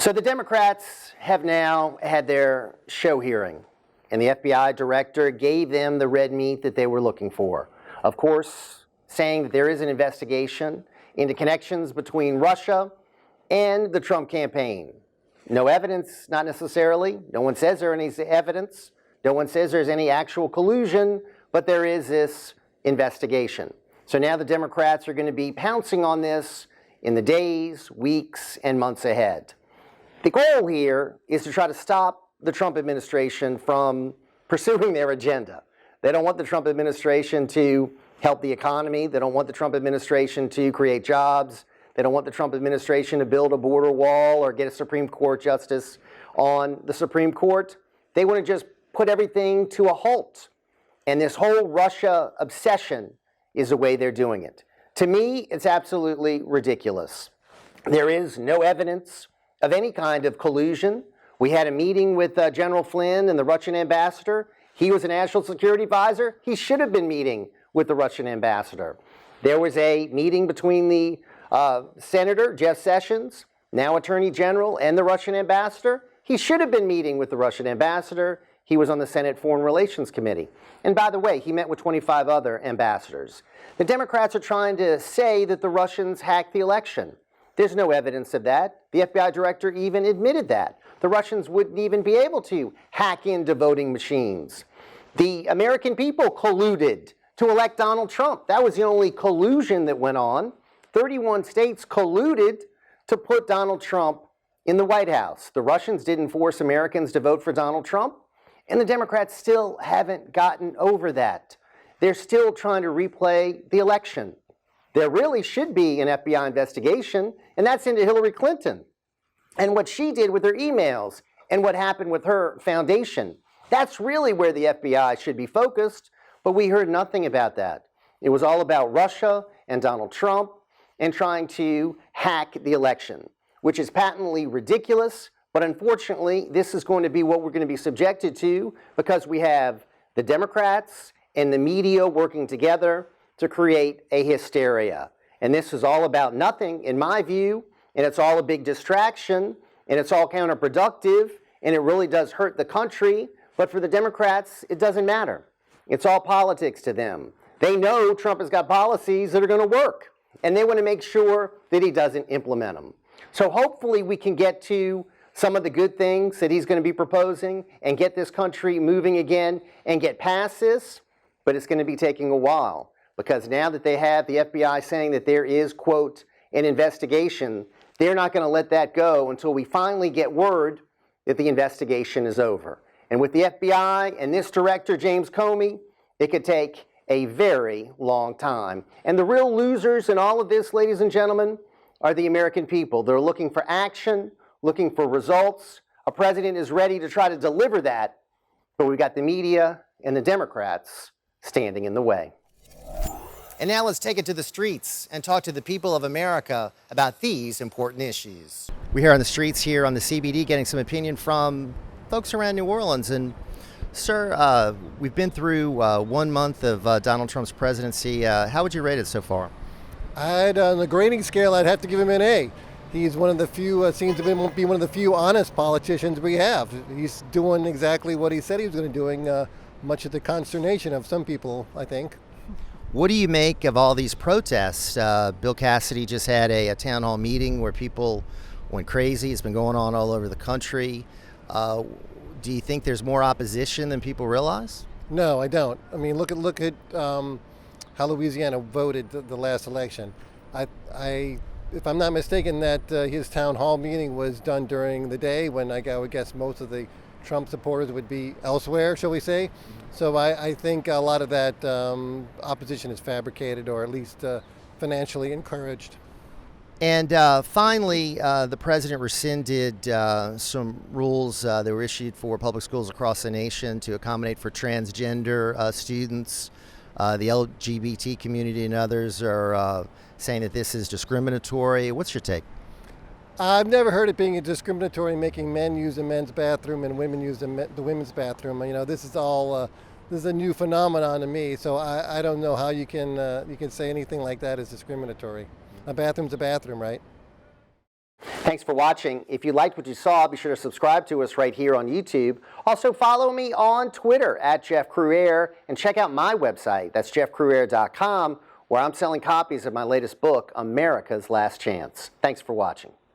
So the Democrats have now had their show hearing, and the FBI director gave them the red meat that they were looking for. Of course, saying that there is an investigation into connections between Russia and the Trump campaign. No evidence, not necessarily. No one says there is any evidence. No one says there's any actual collusion, but there is this investigation. So now the Democrats are going to be pouncing on this in the days, weeks, and months ahead. The goal here is to try to stop the Trump administration from pursuing their agenda. They don't want the Trump administration to help the economy. They don't want the Trump administration to create jobs. They don't want the Trump administration to build a border wall or get a Supreme Court justice on the Supreme Court. They want to just put everything to a halt. And this whole Russia obsession is the way they're doing it. To me, it's absolutely ridiculous. There is no evidence of any kind of collusion. We had a meeting with General Flynn and the Russian ambassador. He was a national security advisor. He should have been meeting with the Russian ambassador. There was a meeting between the Senator, Jeff Sessions, now Attorney General, and the Russian ambassador. He should have been meeting with the Russian ambassador. He was on the Senate Foreign Relations Committee. And by the way, he met with 25 other ambassadors. The Democrats are trying to say that the Russians hacked the election. There's no evidence of that. The FBI director even admitted that. The Russians wouldn't even be able to hack into voting machines. The American people colluded to elect Donald Trump. That was the only collusion that went on. 31 states colluded to put Donald Trump in the White House. The Russians didn't force Americans to vote for Donald Trump, and the Democrats still haven't gotten over that. They're still trying to replay the election. There really should be an FBI investigation, and that's into Hillary Clinton and what she did with her emails and what happened with her foundation. That's really where the FBI should be focused, but we heard nothing about that. It was all about Russia and Donald Trump and trying to hack the election, which is patently ridiculous, but unfortunately, this is going to be what we're going to be subjected to because we have the Democrats and the media working together to create a hysteria. And this is all about nothing, in my view, and it's all a big distraction, and it's all counterproductive, and it really does hurt the country. But for the Democrats, it doesn't matter. It's all politics to them. They know Trump has got policies that are going to work, and they want to make sure that he doesn't implement them. So hopefully we can get to some of the good things that he's going to be proposing and get this country moving again and get past this, but it's going to be taking a while. Because now that they have the FBI saying that there is, quote, an investigation, they're not going to let that go until we finally get word that the investigation is over. And with the FBI and this director, James Comey, it could take a very long time. And the real losers in all of this, ladies and gentlemen, are the American people. They're looking for action, looking for results. A president is ready to try to deliver that, but we've got the media and the Democrats standing in the way. And now let's take it to the streets and talk to the people of America about these important issues. We're here on the streets here on the CBD getting some opinion from folks around New Orleans. And sir, we've been through 1 month of Donald Trump's presidency. How would you rate it so far? On the grading scale, I'd have to give him an A. He's one of the few, seems to be one of the few honest politicians we have. He's doing exactly what he said he was going to do, much of the consternation of some people, I think. What do you make of all these protests? Bill Cassidy just had a town hall meeting where people went crazy. It's been going on all over the country. Do you think there's more opposition than people realize? No, I don't. I mean, look at how Louisiana voted the last election. If I'm not mistaken, that his town hall meeting was done during the day when I would guess most of the Trump supporters would be elsewhere, shall we say. So I think a lot of that opposition is fabricated or at least financially encouraged. And finally, the president rescinded some rules that were issued for public schools across the nation to accommodate for transgender students. The LGBT community and others are saying that this is discriminatory. What's your take? I've never heard it being discriminatory, making men use the men's bathroom and women use the women's bathroom. You know, this is a new phenomenon to me. So I don't know how you can say anything like that is discriminatory. A bathroom's a bathroom, right? Thanks for watching. If you liked what you saw, be sure to subscribe to us right here on YouTube. Also follow me on Twitter at Jeff Crouere, and check out my website, that's jeffcrouere.com, where I'm selling copies of my latest book, America's Last Chance. Thanks for watching.